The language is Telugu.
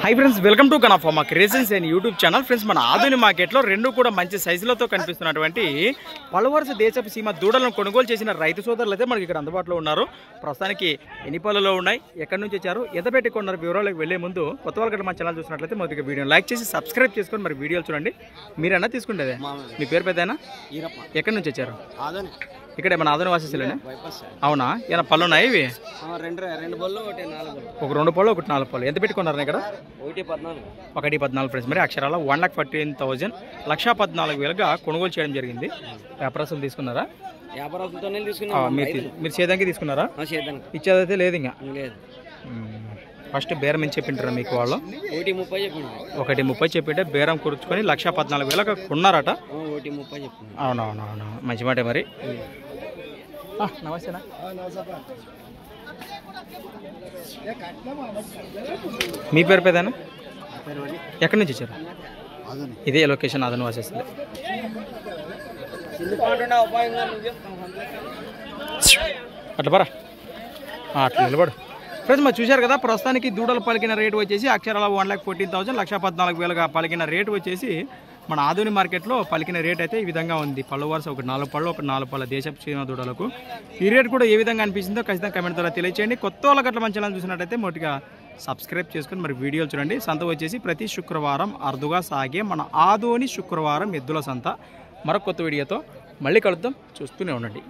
హై ఫ్రెండ్స్, వెల్కమ్ టు కనఫార్మా creations and YouTube channel. Friends, మన ఆధునిక మార్కెట్లో రెండు కూడా మంచి సైజులతో కనిపిస్తున్నటువంటి పలువరుస దేశపు సీమ దూడలను కొనుగోలు చేసిన రైతు సోదరులు అయితే మనకి ఇక్కడ అందుబాటులో ఉన్నారు. ప్రస్తుతానికి ఎన్ని పళ్ళలో ఉన్నాయి, ఎక్కడి నుంచి వచ్చారు, ఎంత పెట్టి కొన్నారు, వివరాలకు వెళ్లే ముందు కొత్త వాళ్ళకి మన ఛానల్ చూసినట్లయితే మొదటిగా వీడియో లైక్ చేసి సబ్స్క్రైబ్ చేసుకొని మరి వీడియోలు చూడండి. మీరన్నా తీసుకుంటేదే. మీ పేరు పెద్దనా? ఎక్కడి నుంచి వచ్చారు? ఇక్కడ మన ఆదరణ వాసేసేలేనా? అవునా? ఏమైనా పళ్ళు ఉన్నాయి ఇవి? ఒక 2 పళ్ళు, ఒకటి 4 పళ్ళు. ఎంత పెట్టుకున్నారు ఇక్కడ? 1,14 ఫ్రెండ్స్. మరి అక్షరాల 1,14,000 1,14,000గా కొనుగోలు చేయడం జరిగింది. వ్యాపారస్తులు తీసుకున్నారా? మీరు సేదానికి తీసుకున్నారా? ఇచ్చేదైతే లేదు ఇంకా. ఫస్ట్ బేరం ఏం చెప్పింటారా మీకు వాళ్ళు? 1,30 చెప్పింటే బేరం కూర్చుకొని 1,14,000 కొన్నారట. అవునవునవును, మంచి మాట. మరి నమస్తేనా? మీ పేరు పెద్దనా? ఎక్కడి నుంచి వచ్చారు? ఇదే లొకేషన్ అదను వాసేస్తుంది. అట్లా పరా, అట్లా నిలబడు. ఫ్రెండ్స్, మరి చూశారు కదా, ప్రస్తుతానికి దూడలు పలికిన రేటు వచ్చేసి అక్షరాల 1,14,000 1,14,000గా పలికిన రేటు వచ్చేసి మన ఆధునిక మార్కెట్లో పలికిన రేట్ అయితే ఈ విధంగా ఉంది. పళ్ళు వరుస ఒక 4 పళ్ళు, ఒక 4 పళ్ళ దేశపు చీమ దూడలకు. ఈ రేట్ కూడా ఏ విధంగా అనిపించిందో ఖచ్చితంగా కమెంట్ ద్వారా తెలియచేయండి. కొత్త వాళ్ళకి అట్లా మంచి చూసినట్టయితే మొదటిగా సబ్స్క్రైబ్ చేసుకొని మరి వీడియోలు చూడండి. సంత వచ్చేసి ప్రతి శుక్రవారం అరుదుగా సాగే మన ఆదోని శుక్రవారం ఎద్దుల సంత. మరొక కొత్త వీడియోతో మళ్ళీ కలుద్దాం. చూస్తూనే ఉండండి.